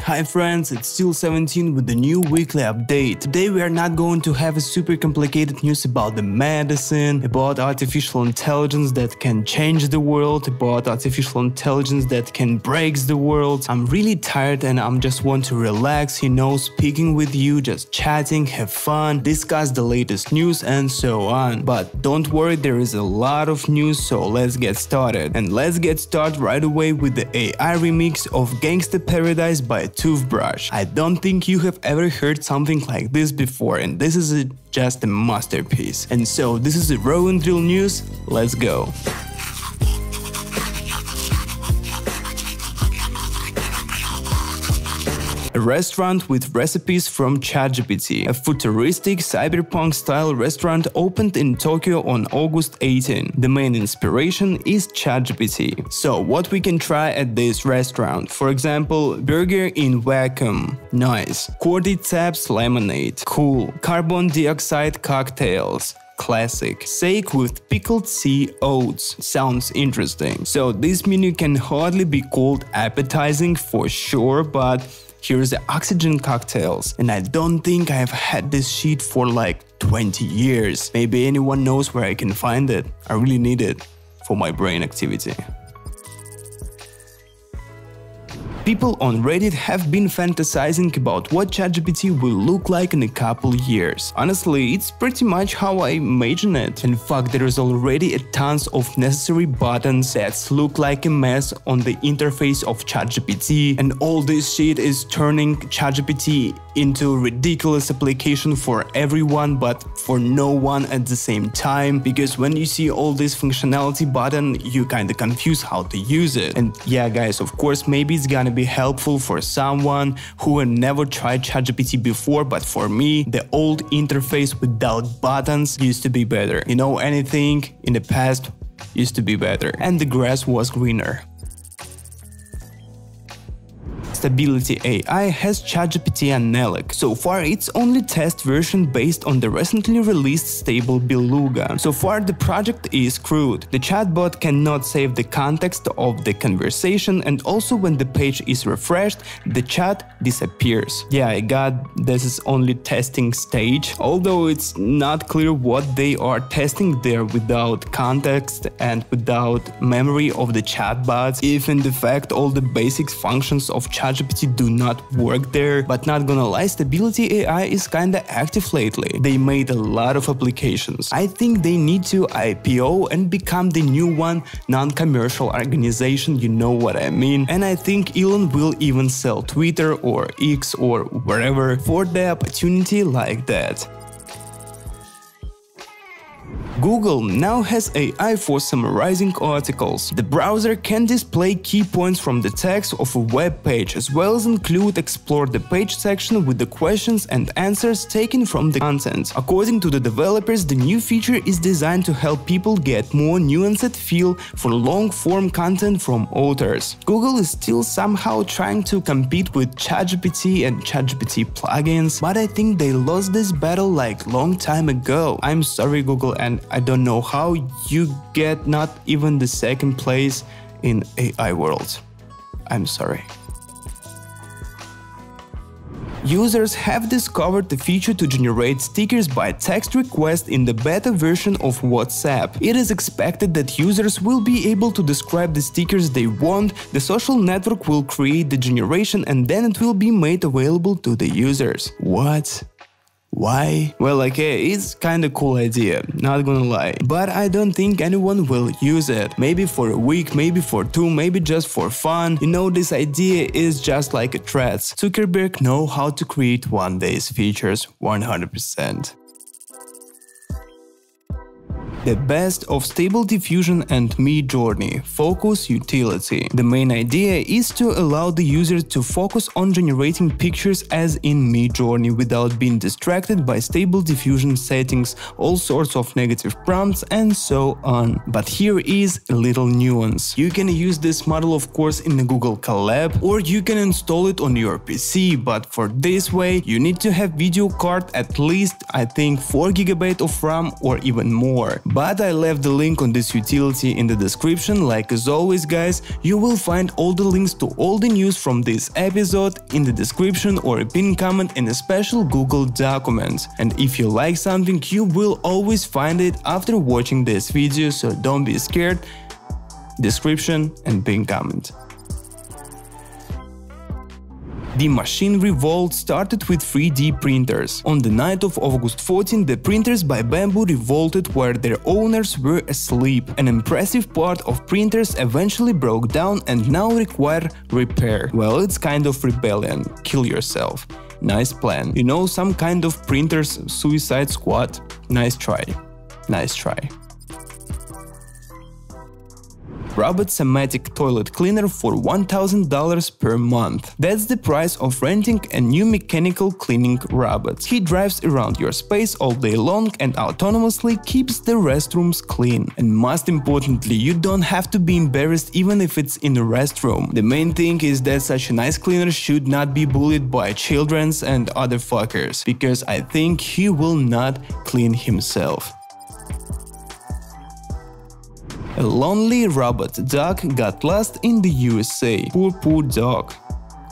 Hi friends, it's still 17 with the new weekly update. Today we are not going to have a super complicated news about the medicine, about artificial intelligence that can change the world, about artificial intelligence that can break the world. I'm really tired and I'm just want to relax, speaking with you, just chatting, have fun, discuss the latest news and so on. But don't worry, there is a lot of news, so let's get started. And let's get started right away with the AI remix of Gangsta Paradise by Toothbrush. I don't think you have ever heard something like this before, and this is just a masterpiece. And so this is the raw and real news, let's go. A restaurant with recipes from ChatGPT. A futuristic cyberpunk-style restaurant opened in Tokyo on August 18. The main inspiration is ChatGPT. So what we can try at this restaurant? For example, burger in vacuum. Nice. Cordyceps lemonade. Cool. Carbon dioxide cocktails. Classic. Steak with pickled sea oats. Sounds interesting. So this menu can hardly be called appetizing for sure, but here's the oxygen cocktails, and I don't think I've had this sheet for like 20 years. Maybe anyone knows where I can find it. I really need it for my brain activity. People on Reddit have been fantasizing about what ChatGPT will look like in a couple years. Honestly, it's pretty much how I imagine it. In fact, there is already a tons of necessary buttons that look like a mess on the interface of ChatGPT, and all this shit is turning ChatGPT into a ridiculous application for everyone but for no one at the same time, because when you see all this functionality button, you kinda confuse how to use it. And yeah guys, of course, maybe it's gonna be helpful for someone who had never tried ChatGPT before, but for me, the old interface without buttons used to be better. Anything in the past used to be better, and the grass was greener. Stability AI has ChatGPT Anelic. So far, it's only test version based on the recently released stable Beluga. So far, the project is crude. The chatbot cannot save the context of the conversation, and also when the page is refreshed, the chat disappears. Yeah, I got this is only testing stage, although it's not clear what they are testing there without context and without memory of the chatbots, if in fact all the basic functions of ChatGPT do not work there. But not gonna lie, Stability AI is kinda active lately. They made a lot of applications. I think they need to IPO and become the new one, non-commercial organization, you know what I mean. And I think Elon will even sell Twitter or X or wherever for the opportunity like that. Google now has AI for summarizing articles. The browser can display key points from the text of a web page, as well as explore the page section with the questions and answers taken from the content. According to the developers, the new feature is designed to help people get more nuanced feel for long-form content from authors. Google is still somehow trying to compete with ChatGPT and ChatGPT plugins, but I think they lost this battle like long time ago. I'm sorry Google, and I don't know how you get not even the second place in AI world. I'm sorry. Users have discovered the feature to generate stickers by text request in the beta version of WhatsApp. It is expected that users will be able to describe the stickers they want, the social network will create the generation, and then it will be made available to the users. What? Why? Well, okay, it's kinda cool idea, not gonna lie, but I don't think anyone will use it. Maybe for a week, maybe for two, maybe just for fun. This idea is just like a threads. Zuckerberg know how to create one day's features 100%. The best of Stable Diffusion and MidJourney Fooocus Utility. The main idea is to allow the user to focus on generating pictures as in MidJourney without being distracted by Stable Diffusion settings, all sorts of negative prompts and so on. But here is a little nuance. You can use this model of course in the Google Colab, or you can install it on your PC, but for this way you need to have video card at least I think 4 GB of RAM or even more. but I left the link on this utility in the description. Like as always guys, you will find all the links to all the news from this episode in the description or a pinned comment in a special Google document. And if you like something, you will always find it after watching this video, so don't be scared. Description and pinned comment. The Machine Revolt started with 3D printers. On the night of August 14, the printers by Bamboo revolted while their owners were asleep. An impressive part of printers eventually broke down and now require repair. Well, it's kind of rebellion. Kill yourself. Nice plan. You know, some kind of printers suicide squad? Nice try. Nice try. Robot Semantic toilet cleaner for $1,000 per month. That's the price of renting a new mechanical cleaning robot. He drives around your space all day long and autonomously keeps the restrooms clean. And most importantly, you don't have to be embarrassed even if it's in a restroom. The main thing is that such a nice cleaner should not be bullied by children and other fuckers, because I think he will not clean himself. A lonely robot dog got lost in the USA. Poor dog.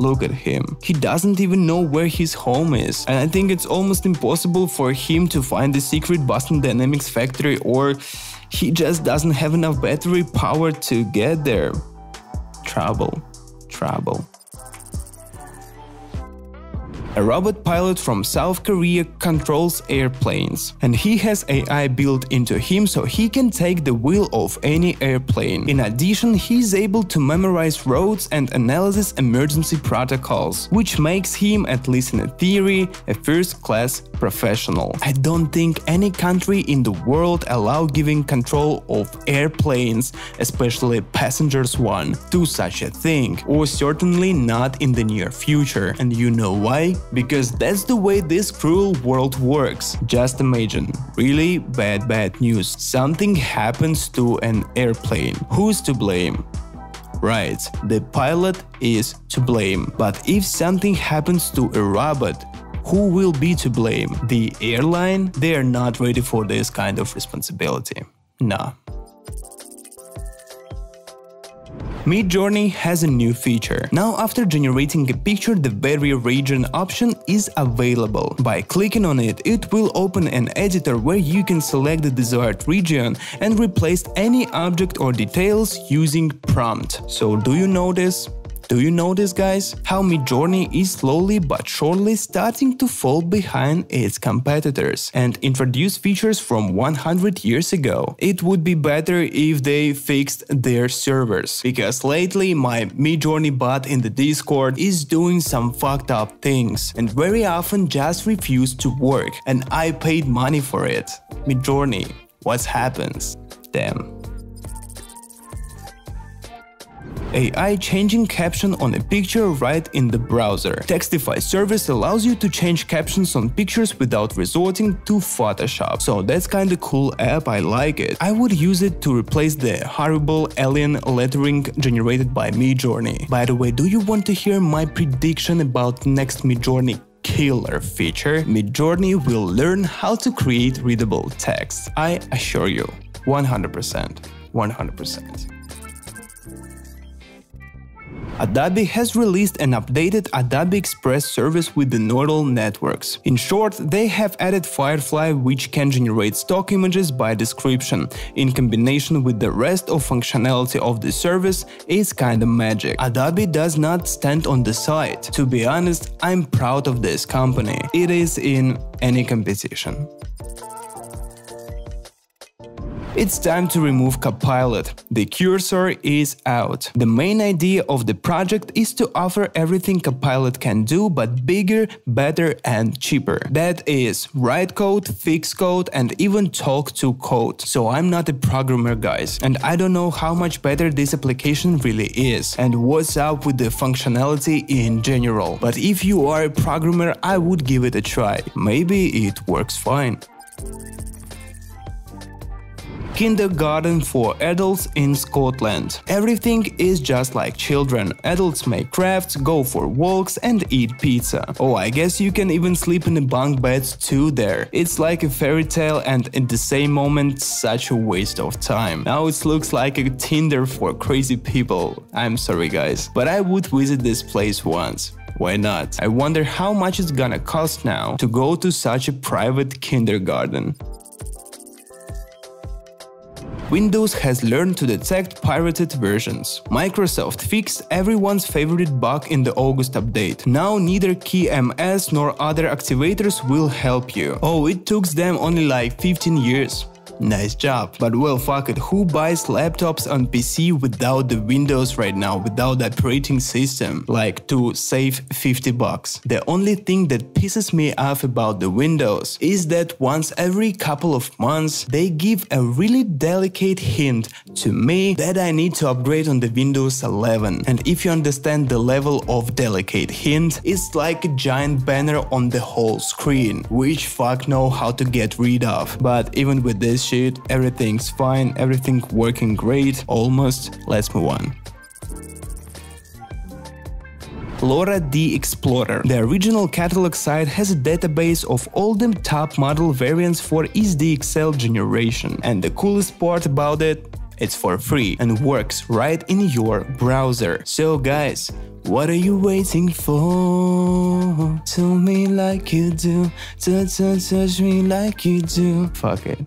Look at him. He doesn't even know where his home is. And I think it's almost impossible for him to find the secret Boston Dynamics factory, or he just doesn't have enough battery power to get there. Trouble. A robot pilot from South Korea controls airplanes, and he has AI built into him so he can take the wheel of any airplane. In addition, he is able to memorize routes and analyze emergency protocols, which makes him, at least in theory, a first-class professional. I don't think any country in the world allow giving control of airplanes, especially passengers one, to such a thing, or certainly not in the near future. And you know why? Because that's the way this cruel world works. Just imagine, really bad news. Something happens to an airplane. Who's to blame? Right, the pilot is to blame. But if something happens to a robot, who will be to blame? The airline? They are not ready for this kind of responsibility. Nah. MidJourney has a new feature. Now, after generating a picture, the Vary Region option is available. By clicking on it, it will open an editor where you can select the desired region and replace any object or details using prompt. So do you notice? Do you notice, guys, how MidJourney is slowly but surely starting to fall behind its competitors and introduce features from 100 years ago? It would be better if they fixed their servers, because lately my MidJourney bot in the Discord is doing some fucked up things and very often just refuse to work, and I paid money for it. MidJourney, what happens? Damn. AI changing caption on a picture right in the browser. Textify service allows you to change captions on pictures without resorting to Photoshop. So that's kinda cool app, I like it. I would use it to replace the horrible alien lettering generated by MidJourney. By the way, do you want to hear my prediction about next MidJourney Killer feature? MidJourney will learn how to create readable text. I assure you, 100%. 100%. Adobe has released an updated Adobe Express service with the neural networks. In short, they have added Firefly, which can generate stock images by description. In combination with the rest of functionality of the service, it's kinda magic. Adobe does not stand on the side. To be honest, I'm proud of this company. It is in any competition. It's time to remove Copilot. The cursor is out. The main idea of the project is to offer everything Copilot can do, but bigger, better and cheaper. That is, write code, fix code and even talk to code. So I'm not a programmer, guys, and I don't know how much better this application really is and what's up with the functionality in general. But if you are a programmer, I would give it a try. Maybe it works fine. Kindergarten for adults in Scotland. Everything is just like children. Adults make crafts, go for walks and eat pizza. Oh, I guess you can even sleep in the bunk beds too there. It's like a fairy tale and at the same moment such a waste of time. Now it looks like a Tinder for crazy people. I'm sorry guys, but I would visit this place once. Why not? I wonder how much it's gonna cost now to go to such a private kindergarten. Windows has learned to detect pirated versions. Microsoft fixed everyone's favorite bug in the August update. Now neither KeyMS nor other activators will help you. Oh, it took them only like 15 years. Nice job. But well, fuck it, who buys laptops on PC without the Windows right now, without the operating system? Like to save 50 bucks. The only thing that pisses me off about the Windows is that once every couple of months they give a really delicate hint to me that I need to upgrade on the Windows 11. And if you understand the level of delicate hint, it's like a giant banner on the whole screen, which fuck know how to get rid of. But even with this shit, everything's fine, everything working great, almost. Let's move on. Lora the Explorer. The original catalog site has a database of all the top model variants for SDXL generation. And the coolest part about it, it's for free and works right in your browser. So guys, what are you waiting for? Tell me like you do, touch me like you do. Fuck it.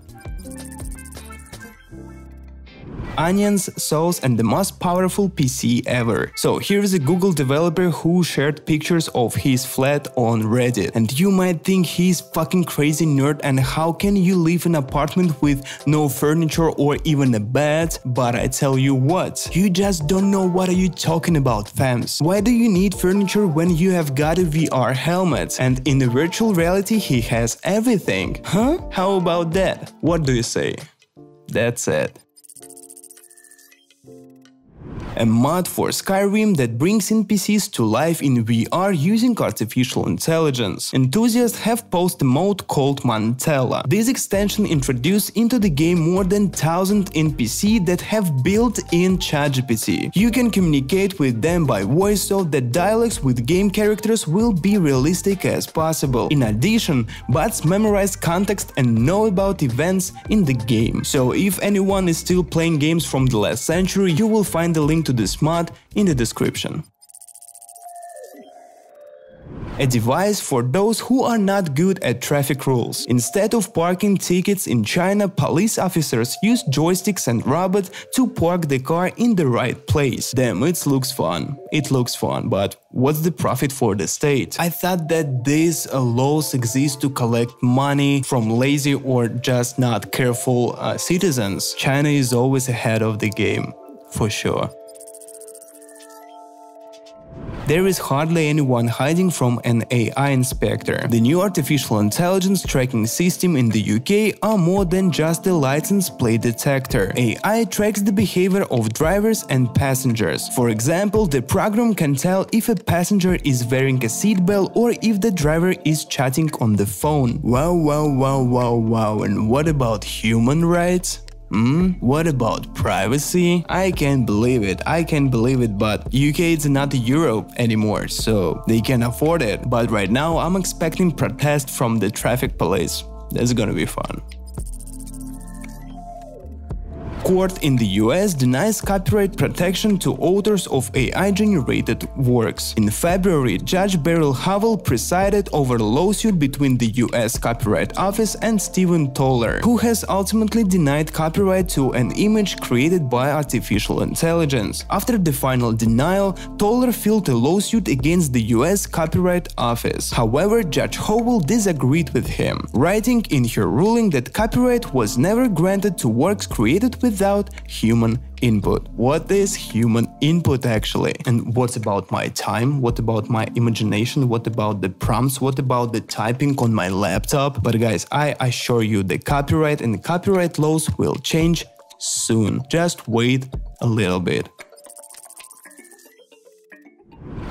Onions, sauce and the most powerful PC ever. So here's a Google developer who shared pictures of his flat on Reddit. And you might think he's fucking crazy nerd and how can you live in an apartment with no furniture or even a bed? But I tell you what, you just don't know what are you talking about, fams. Why do you need furniture when you have got a VR helmet? And in the virtual reality he has everything. Huh? How about that? What do you say? That's it. A mod for Skyrim that brings NPCs to life in VR using artificial intelligence. Enthusiasts have posted a mode called Mantella. This extension introduced into the game more than 1000 NPC that have built-in ChatGPT. You can communicate with them by voice, so that dialogues with game characters will be realistic as possible. In addition, bots memorize context and know about events in the game. So if anyone is still playing games from the last century, you will find the link to this mod in the description. A device for those who are not good at traffic rules. Instead of parking tickets in China, police officers use joysticks and robots to park the car in the right place. Damn, it looks fun. It looks fun, but what's the profit for the state? I thought that these laws exist to collect money from lazy or just not careful citizens. China is always ahead of the game, for sure. There is hardly anyone hiding from an AI inspector. The new artificial intelligence tracking system in the UK are more than just a license plate detector. AI tracks the behavior of drivers and passengers. For example, the program can tell if a passenger is wearing a seatbelt or if the driver is chatting on the phone. Wow, wow, wow, wow, wow. And what about human rights? What about privacy? I can't believe it, but UK is not Europe anymore, so they can afford it. But right now I'm expecting protest from the traffic police. That's gonna be fun. Court in the US denies copyright protection to authors of AI-generated works. In February, Judge Beryl Howell presided over a lawsuit between the US Copyright Office and Stephen Toller, who has ultimately denied copyright to an image created by artificial intelligence. After the final denial, Toller filed a lawsuit against the US Copyright Office. However, Judge Howell disagreed with him, writing in her ruling that copyright was never granted to works created without human input. What is human input actually? And what about my time? What about my imagination? What about the prompts? What about the typing on my laptop? But guys, I assure you the copyright and the copyright laws will change soon. Just wait a little bit.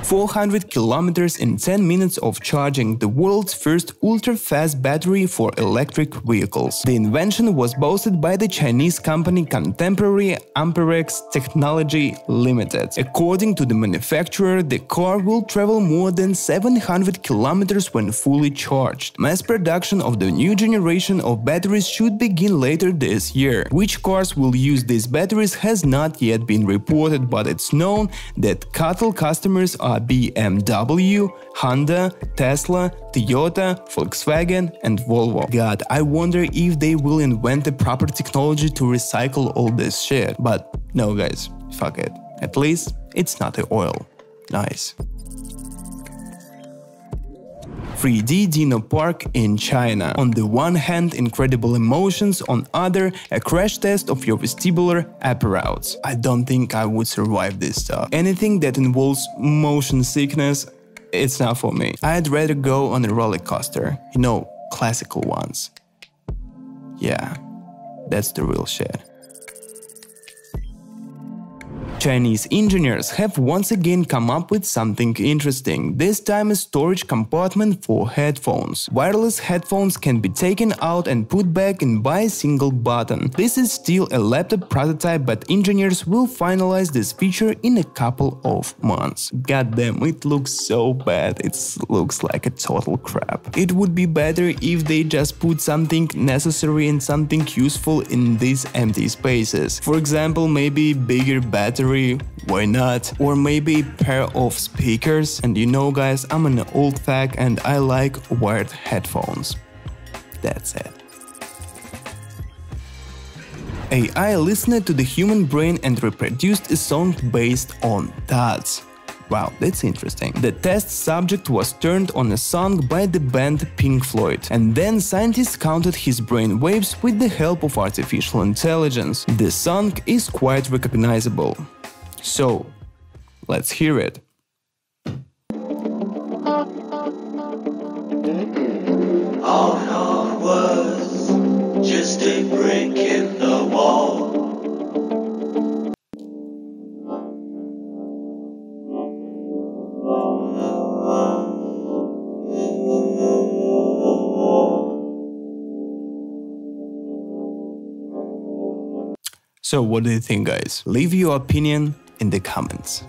400 kilometers in 10 minutes of charging, the world's first ultra-fast battery for electric vehicles. The invention was boasted by the Chinese company Contemporary Amperex Technology Limited. According to the manufacturer, the car will travel more than 700 kilometers when fully charged. Mass production of the new generation of batteries should begin later this year. Which cars will use these batteries has not yet been reported, but it's known that CATL customers are BMW, Honda, Tesla, Toyota, Volkswagen and Volvo. God, I wonder if they will invent the proper technology to recycle all this shit. But no guys, fuck it. At least it's not the oil. Nice. 3D Dino Park in China. On the one hand, incredible emotions, on other, a crash test of your vestibular apparatus. I don't think I would survive this stuff. Anything that involves motion sickness, it's not for me. I'd rather go on a roller coaster, you know, classical ones. Yeah, that's the real shit. Chinese engineers have once again come up with something interesting, this time a storage compartment for headphones. Wireless headphones can be taken out and put back in by a single button. This is still a laptop prototype, but engineers will finalize this feature in a couple of months. God damn, it looks so bad, it looks like a total crap. It would be better if they just put something necessary and something useful in these empty spaces. For example, maybe bigger battery, why not? Or maybe a pair of speakers. And you know guys, I'm an old fag and I like wired headphones. That's it. AI listened to the human brain and reproduced a song based on thoughts. Wow, that's interesting. The test subject was turned on a song by the band Pink Floyd, and then scientists counted his brain waves with the help of artificial intelligence. The song is quite recognizable. So, let's hear it. All in all was just a brick in the wall. So what do you think guys? Leave your opinion in the comments.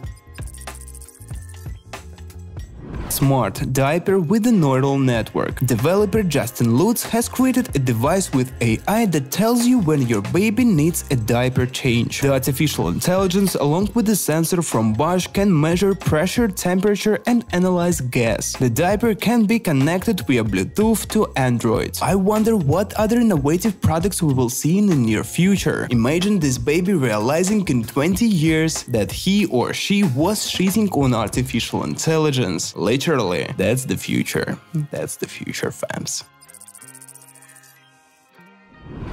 Smart diaper with a neural network. Developer Justin Lutz has created a device with AI that tells you when your baby needs a diaper change. The artificial intelligence, along with the sensor from Bosch, can measure pressure, temperature, and analyze gas. The diaper can be connected via Bluetooth to Android. I wonder what other innovative products we will see in the near future. Imagine this baby realizing in 20 years that he or she was cheating on artificial intelligence. Literally, that's the future. That's the future, fams.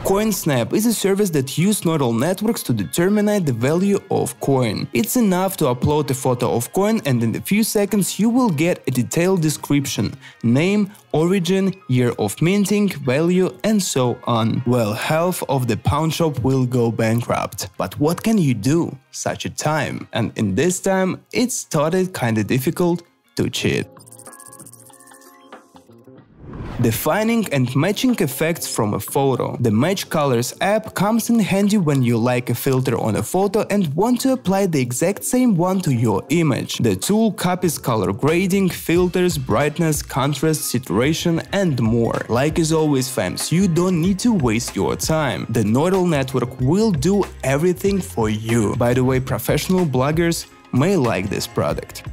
CoinSnap is a service that uses neural networks to determine the value of coin. It's enough to upload a photo of coin and in a few seconds you will get a detailed description, name, origin, year of minting, value and so on. Well, half of the pawn shop will go bankrupt. But what can you do such a time? And in this time, it started kinda difficult to cheat. Defining and matching effects from a photo. The Match Colors app comes in handy when you like a filter on a photo and want to apply the exact same one to your image. The tool copies color grading, filters, brightness, contrast, saturation and more. Like as always fams, you don't need to waste your time. The neural network will do everything for you. By the way, professional bloggers may like this product.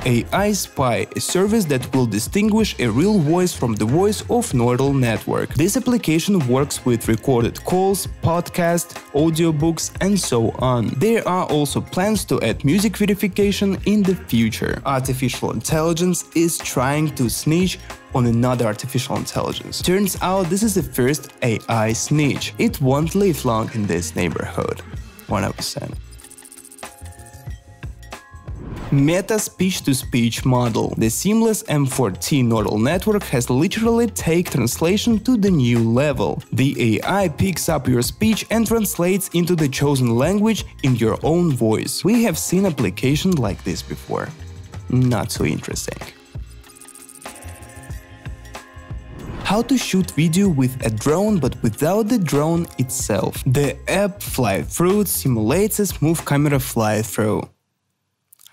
AI Spy, a service that will distinguish a real voice from the voice of neural network. This application works with recorded calls, podcasts, audiobooks and so on. There are also plans to add music verification in the future. Artificial intelligence is trying to snitch on another artificial intelligence. Turns out this is the first AI snitch. It won't live long in this neighborhood. 100%. Meta speech-to-speech model. The seamless M4T neural network has literally taken translation to the new level. The AI picks up your speech and translates into the chosen language in your own voice. We have seen applications like this before. Not so interesting. How to shoot video with a drone but without the drone itself. The app Fly Through simulates a smooth camera fly-through.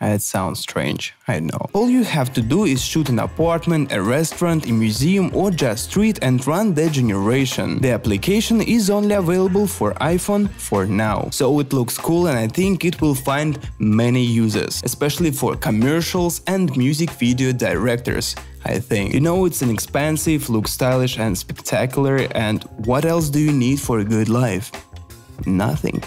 It sounds strange, I know. All you have to do is shoot an apartment, a restaurant, a museum or just street and run that generation. The application is only available for iPhone for now, so it looks cool and I think it will find many users, especially for commercials and music video directors. I think. You know, it's inexpensive, looks stylish and spectacular, and what else do you need for a good life? Nothing.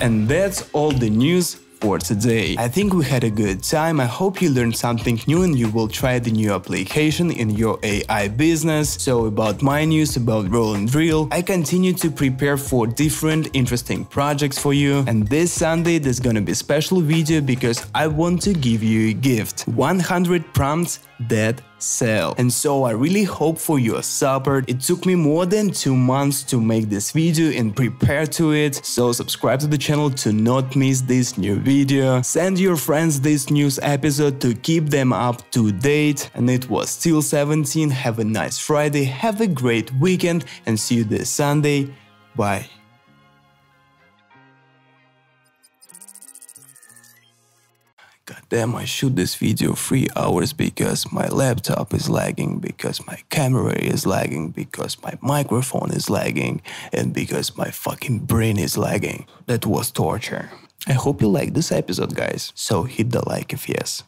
And that's all the news for today. I think we had a good time. I hope you learned something new and you will try the new application in your AI business. So about my news, about Roll and Drill, I continue to prepare for different interesting projects for you. And this Sunday there's gonna be a special video because I want to give you a gift. 100 prompts that sell. And so I really hope for your support. It took me more than 2 months to make this video and prepare to it. So subscribe to the channel to not miss this new video. Send your friends this news episode to keep them up to date. And it was still 17. Have a nice Friday, have a great weekend and see you this Sunday. Bye. Goddamn, I shoot this video 3 hours because my laptop is lagging, because my camera is lagging, because my microphone is lagging, and because my fucking brain is lagging. That was torture. I hope you liked this episode, guys. So hit the like if yes.